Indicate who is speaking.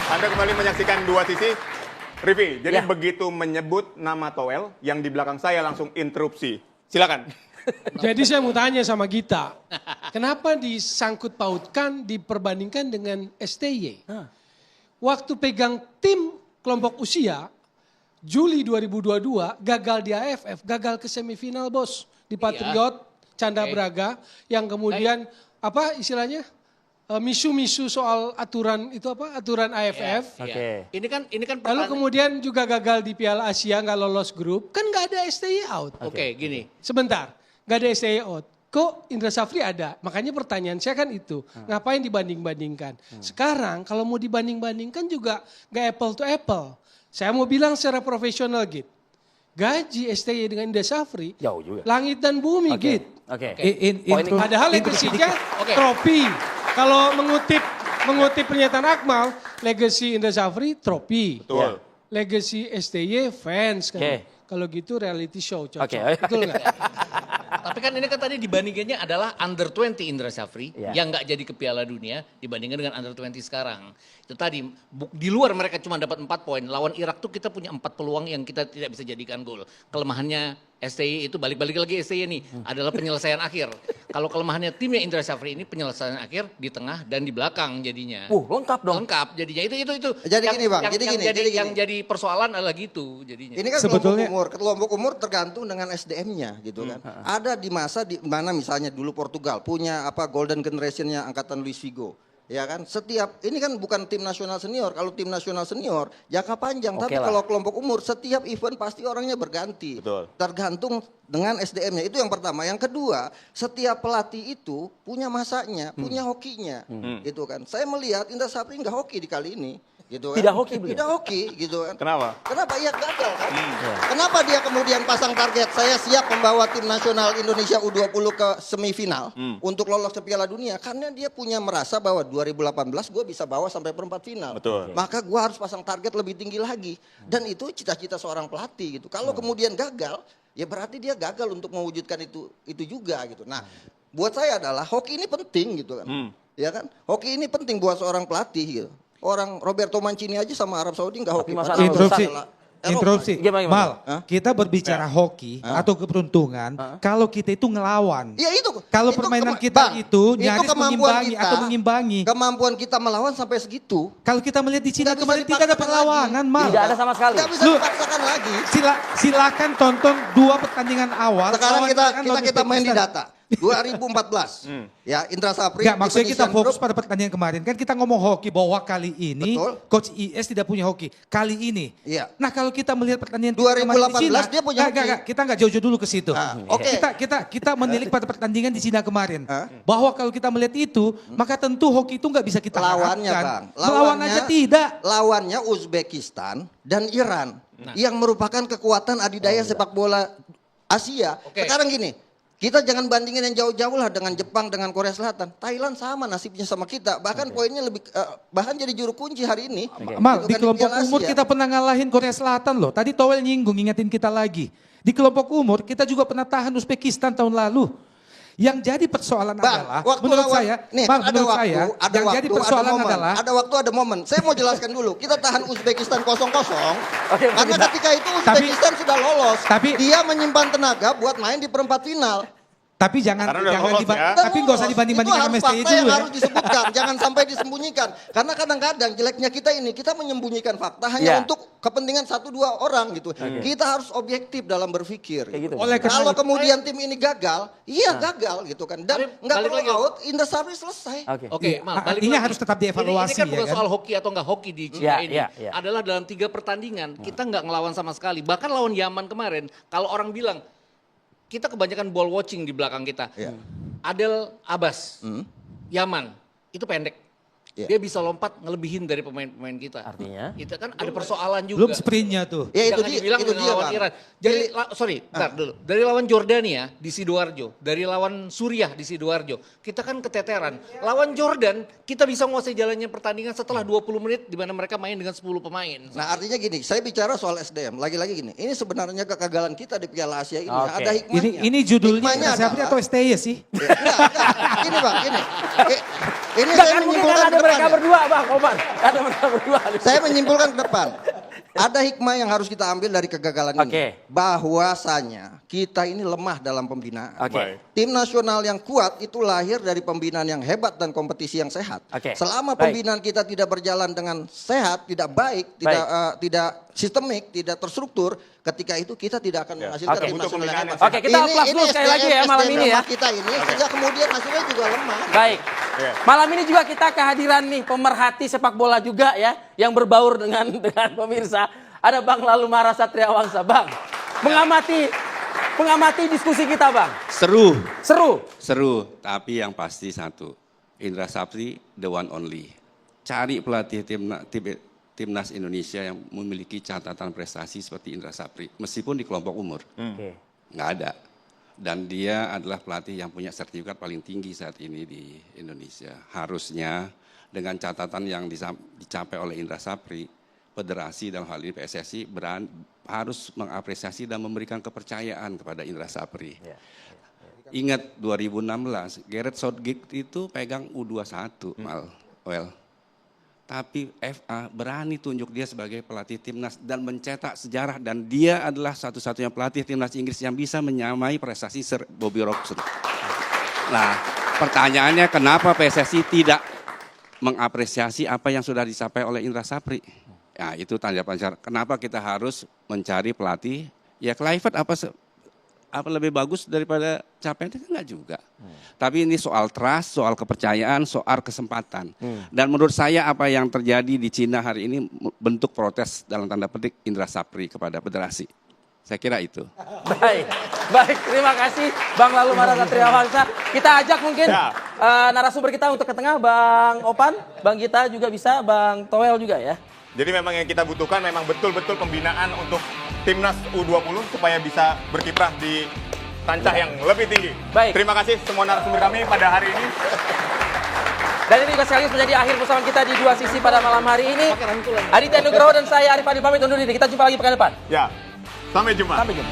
Speaker 1: Anda kembali menyaksikan Dua Sisi. Rivi, jadi begitu menyebut nama Toel, yang di belakang saya langsung interupsi. Silakan.
Speaker 2: Jadi saya mau tanya sama Gita, kenapa disangkut pautkan, diperbandingkan dengan STY? Waktu pegang tim kelompok usia, Juli 2022 gagal di AFF, gagal ke semifinal bos. Di Patriot, Canda Braga, yang kemudian apa istilahnya? Misu-misu soal aturan itu apa? Aturan AFF.
Speaker 3: Oke.
Speaker 4: Ini kan
Speaker 2: Lalu kemudian juga gagal di Piala Asia, nggak lolos grup. Kan nggak ada STY out.
Speaker 4: Oke, gini.
Speaker 2: Sebentar, nggak ada STY out. Kok Indra Safri ada? Makanya pertanyaan saya kan itu, ngapain dibanding-bandingkan? Sekarang kalau mau dibanding-bandingkan juga nggak apple to apple. Saya mau bilang secara profesional gitu. Gaji STY dengan Indra Safri,
Speaker 3: Jauh juga.
Speaker 2: langit dan bumi gitu.
Speaker 3: Oke.
Speaker 2: Padahal legasinya trofi. Kalau mengutip pernyataan Akmal, legasi Indra Safri trofi.
Speaker 1: Betul.
Speaker 2: Legasi STY fans kan.
Speaker 3: Oke.
Speaker 2: Kalau gitu reality show cocok.
Speaker 3: Oke.
Speaker 2: Betul nggak?
Speaker 4: Tapi kan ini kan tadi dibandingannya adalah under 20 Indra Safri
Speaker 3: Iya.
Speaker 4: yang nggak jadi ke Piala Dunia dibandingkan dengan under 20 sekarang. Itu tadi di luar mereka cuma dapat 4 poin. Lawan Irak tuh kita punya 4 peluang yang kita tidak bisa jadikan gol. Kelemahannya STY itu balik-balik lagi STY ini adalah penyelesaian akhir. Kalau kelemahannya timnya Indra Safri ini penyelesaian akhir di tengah dan di belakang jadinya.
Speaker 3: Lengkap dong.
Speaker 4: Lengkap jadinya itu.
Speaker 5: Jadi gini, Bang,
Speaker 4: Yang jadi persoalan adalah gitu jadinya.
Speaker 5: Ini kan
Speaker 2: Sebetulnya-
Speaker 5: kelompok umur tergantung dengan SDM-nya gitu kan. Ada di masa di mana misalnya dulu Portugal punya apa golden generation-nya angkatan Luis Figo. Ya kan, setiap ini kan bukan tim nasional senior. Kalau tim nasional senior jangka panjang,
Speaker 3: Oke
Speaker 5: tapi
Speaker 3: lah.
Speaker 5: kalau kelompok umur setiap event pasti orangnya berganti.
Speaker 1: Betul.
Speaker 5: Tergantung dengan SDM-nya. Itu yang pertama. Yang kedua, setiap pelatih itu punya masanya, punya hokinya. Gitu kan. Saya melihat Indra Safri nggak hoki di kali ini. Gitu kan.
Speaker 3: Tidak hoki beliau?
Speaker 5: Tidak hoki gitu kan.
Speaker 1: Kenapa?
Speaker 5: Kenapa ia gagal kan? Kenapa dia kemudian pasang target saya siap membawa tim nasional Indonesia U20 ke semifinal untuk lolos ke Piala Dunia? Karena dia punya merasa bahwa 2018 gue bisa bawa sampai perempat final.
Speaker 1: Betul.
Speaker 5: Maka gue harus pasang target lebih tinggi lagi. Dan itu cita-cita seorang pelatih gitu. Kalau kemudian gagal, ya berarti dia gagal untuk mewujudkan itu juga gitu. Nah, buat saya adalah hoki ini penting gitu kan. Ya kan? Hoki ini penting buat seorang pelatih gitu. Orang Roberto Mancini aja sama Arab Saudi nggak hoki.
Speaker 3: masalah-
Speaker 5: Padahal
Speaker 6: Interupsi,
Speaker 5: masalah Eropa.
Speaker 6: interupsi.
Speaker 3: Gimana?
Speaker 6: Mal,
Speaker 5: Hah?
Speaker 6: kita berbicara hoki atau keberuntungan kalau kita itu ngelawan.
Speaker 5: Ya itu.
Speaker 6: Kalau
Speaker 5: itu
Speaker 6: permainan
Speaker 5: Bang,
Speaker 6: kita itu nyaris
Speaker 5: kemampuan
Speaker 6: mengimbangi
Speaker 5: kita,
Speaker 6: atau mengimbangi.
Speaker 5: Kemampuan kita melawan sampai segitu.
Speaker 6: Kalau kita melihat di Cina
Speaker 5: Nggak bisa
Speaker 6: kemarin tidak ada
Speaker 5: dipaksakan
Speaker 6: perlawanan, Mal.
Speaker 3: Tidak ada sama sekali.
Speaker 5: Nggak bisa
Speaker 6: Lu-
Speaker 5: dipaksakan lagi.
Speaker 6: Silakan tonton 2 pertandingan awal.
Speaker 5: Sekarang
Speaker 6: lawan
Speaker 5: kita
Speaker 6: Iran,
Speaker 5: kita
Speaker 6: lawan
Speaker 5: kita main di
Speaker 6: Uzbekistan.
Speaker 5: data. 2014. Ya, Indra Safri.
Speaker 6: Enggak, maksudnya
Speaker 5: di
Speaker 6: kita
Speaker 5: penyisian
Speaker 6: fokus
Speaker 5: grup.
Speaker 6: pada pertandingan kemarin. Kan kita ngomong hoki bahwa kali ini
Speaker 5: Betul.
Speaker 6: Coach IS tidak punya hoki. Kali ini.
Speaker 5: Iya.
Speaker 6: Nah kalau kita melihat pertandingan
Speaker 5: 2018 dia punya hoki.
Speaker 6: kita nggak jauh-jauh dulu ke situ.
Speaker 5: Oke.
Speaker 6: Kita menilik pada pertandingan di Cina kemarin.
Speaker 5: Hah?
Speaker 6: Bahwa kalau kita melihat itu, maka tentu hoki itu nggak bisa kita
Speaker 5: Lawannya,
Speaker 6: harapkan.
Speaker 5: Bang.
Speaker 6: Melawan aja tidak.
Speaker 5: Lawannya Uzbekistan dan Iran yang merupakan kekuatan adidaya sepak bola Asia.
Speaker 4: Oke.
Speaker 5: Sekarang gini, kita jangan bandingin yang jauh-jauh lah dengan Jepang, dengan Korea Selatan. Thailand sama nasibnya sama kita. Bahkan poinnya lebih, bahkan jadi juru kunci hari ini.
Speaker 6: Mal,
Speaker 5: Gitu
Speaker 6: di
Speaker 5: kan,
Speaker 6: kelompok
Speaker 5: Piala
Speaker 6: umur
Speaker 5: Asia.
Speaker 6: kita pernah ngalahin Korea Selatan loh. Tadi Towel nyinggung, ingetin kita lagi. Di kelompok umur kita juga pernah tahan Uzbekistan tahun lalu. Yang jadi persoalan
Speaker 5: Bang,
Speaker 6: adalah,
Speaker 5: waktu
Speaker 6: menurut
Speaker 5: lawan-
Speaker 6: saya,
Speaker 5: nih,
Speaker 6: Bang,
Speaker 5: ada
Speaker 6: menurut
Speaker 5: waktu,
Speaker 6: saya,
Speaker 5: ada
Speaker 6: yang
Speaker 5: waktu,
Speaker 6: jadi
Speaker 5: ada
Speaker 6: persoalan
Speaker 5: momen.
Speaker 6: adalah,
Speaker 5: Ada waktu, ada momen. Saya mau jelaskan dulu. Kita tahan Uzbekistan 0-0.
Speaker 3: Oke,
Speaker 5: Karena
Speaker 3: kita-
Speaker 5: ketika itu Uzbekistan sudah lolos.
Speaker 6: tapi-
Speaker 5: dia menyimpan tenaga buat main di perempat final.
Speaker 6: tapi jangan
Speaker 1: Karena udah
Speaker 6: jangan
Speaker 1: lolos ya.
Speaker 6: tapi nggak usah dibanding-bandingkan sama
Speaker 5: Itu
Speaker 6: STY
Speaker 5: harus fakta
Speaker 6: dulu
Speaker 5: yang
Speaker 6: ya.
Speaker 5: harus disebutkan, jangan sampai disembunyikan. Karena kadang-kadang jeleknya kita ini, kita menyembunyikan fakta hanya
Speaker 3: Iya.
Speaker 5: untuk kepentingan 1-2 orang gitu. Kita harus objektif dalam berpikir.
Speaker 3: Kayak gitu.
Speaker 6: Oleh karena
Speaker 5: Kalau
Speaker 6: itu-
Speaker 5: kemudian tim ini gagal, iya gagal gitu kan. Dan
Speaker 4: Tapi
Speaker 5: nggak
Speaker 4: balik
Speaker 5: perlu
Speaker 4: lagi.
Speaker 5: out, Indra Safri selesai.
Speaker 3: Oke.
Speaker 4: Oke,
Speaker 6: Iya,
Speaker 4: Mal, balik
Speaker 6: artinya
Speaker 4: lagi.
Speaker 6: harus tetap dievaluasi,
Speaker 4: Ini kan
Speaker 6: ya
Speaker 4: bukan
Speaker 6: kan?
Speaker 4: soal hoki atau nggak hoki di Cina
Speaker 3: Iya,
Speaker 4: ini.
Speaker 3: iya, iya.
Speaker 4: Adalah dalam 3 pertandingan kita nggak ngelawan sama sekali. Bahkan lawan Yaman kemarin, kalau orang bilang kita kebanyakan ball watching di belakang kita.
Speaker 5: Iya.
Speaker 4: Adel Abbas, Yaman, itu pendek.
Speaker 5: Iya.
Speaker 4: Dia bisa lompat ngelebihin dari pemain-pemain kita.
Speaker 3: Artinya?
Speaker 4: Itu kan ada persoalan juga.
Speaker 6: belum sprintnya tuh.
Speaker 5: Ya itu
Speaker 4: Jangan
Speaker 5: dia,
Speaker 4: dibilang
Speaker 5: itu
Speaker 4: dengan
Speaker 5: dia
Speaker 4: lawan
Speaker 5: Bang.
Speaker 4: Iran. Bentar dulu. Dari lawan Jordania di Sidoarjo, dari lawan Suriah di Sidoarjo, kita kan keteteran. Lawan Jordan, kita bisa menguasai jalannya pertandingan setelah 20 menit di mana mereka main dengan 10 pemain.
Speaker 5: Nah artinya gini, saya bicara soal SDM, lagi-lagi gini, ini sebenarnya kegagalan kita di Piala Asia ini
Speaker 3: Oke.
Speaker 5: ada hikmahnya.
Speaker 6: Ini judulnya
Speaker 5: Hikmahnya
Speaker 6: Indra Safri
Speaker 5: adalah-
Speaker 6: atau STY sih?
Speaker 5: Enggak. Gini Bang, gini. Ini
Speaker 3: Enggak,
Speaker 5: saya
Speaker 3: kan mungkin
Speaker 5: menyimpulkan
Speaker 3: karena
Speaker 5: ke
Speaker 3: ada mereka
Speaker 5: depan.
Speaker 3: berdua Bang Oman. Ada mereka berdua.
Speaker 5: Saya menyimpulkan ke depan. Ada hikmah yang harus kita ambil dari kegagalan
Speaker 3: Oke.
Speaker 5: ini. Bahwasanya kita ini lemah dalam pembinaan.
Speaker 3: Oke.
Speaker 1: Baik.
Speaker 5: Tim nasional yang kuat itu lahir dari pembinaan yang hebat dan kompetisi yang sehat.
Speaker 3: Oke.
Speaker 5: Selama
Speaker 3: Baik.
Speaker 5: pembinaan kita tidak berjalan dengan sehat, tidak baik, tidak sistemik, tidak terstruktur, ketika itu kita tidak akan menghasilkan
Speaker 3: Oke.
Speaker 5: tim
Speaker 1: Untuk
Speaker 5: nasional yang
Speaker 1: pembinaan
Speaker 5: hebat.
Speaker 1: yang
Speaker 3: Oke, kita plus dulu sekali lagi ya malam ini ya.
Speaker 5: kita ini sehingga kemudian hasilnya juga lemah.
Speaker 3: Baik.
Speaker 1: Iya.
Speaker 3: Malam ini juga kita kehadiran nih pemerhati sepak bola juga ya, yang berbaur dengan pemirsa. Ada Bang Lalu Mara Satria Wangsa, Bang. Mengamati diskusi kita, Bang.
Speaker 7: Seru,
Speaker 3: Seru.
Speaker 7: tapi yang pasti satu, Indra Sapri the one only. Cari pelatih timnas Indonesia yang memiliki catatan prestasi seperti Indra Sapri, meskipun di kelompok umur.
Speaker 3: Oke.
Speaker 7: Nggak ada. Dan dia adalah pelatih yang punya sertifikat paling tinggi saat ini di Indonesia. Harusnya dengan catatan yang dicapai oleh Indra Sapri, federasi dalam hal ini PSSI harus mengapresiasi dan memberikan kepercayaan kepada Indra Sapri. Ingat 2016, Gareth Southgate itu pegang U21, tapi FA berani tunjuk dia sebagai pelatih timnas dan mencetak sejarah, dan dia adalah satu-satunya pelatih timnas Inggris yang bisa menyamai prestasi Sir Bobby Robson. Nah, pertanyaannya kenapa PSSI tidak mengapresiasi apa yang sudah dicapai oleh Indra Sapri? Ya, itu tanda tanya. Kenapa kita harus mencari pelatih? Ya, Kluivert apa lebih bagus daripada capaian itu? Enggak juga. Tapi ini soal trust, soal kepercayaan, soal kesempatan. Dan menurut saya apa yang terjadi di Cina hari ini bentuk protes dalam tanda petik Indra Sapri kepada federasi. Saya kira itu.
Speaker 3: Baik, terima kasih Bang Lalu Mara Satria Wangsa. Kita ajak mungkin
Speaker 1: Ya.
Speaker 3: narasumber kita untuk ke tengah, Bang Opan, Bang Gita juga bisa, Bang Toel juga ya.
Speaker 1: Jadi memang yang kita butuhkan memang betul-betul pembinaan untuk timnas U20 supaya bisa berkiprah di kancah yang lebih tinggi.
Speaker 3: Baik.
Speaker 1: Terima kasih semua narasumber kami pada hari ini.
Speaker 3: Dan ini juga sekaligus menjadi akhir persamaan kita di Dua Sisi pada malam hari ini. Aditya Nugroho dan saya Arif Adi pamit undur diri. Kita jumpa lagi pekan depan.
Speaker 1: Ya, sampai jumpa.
Speaker 3: Sampai jumpa.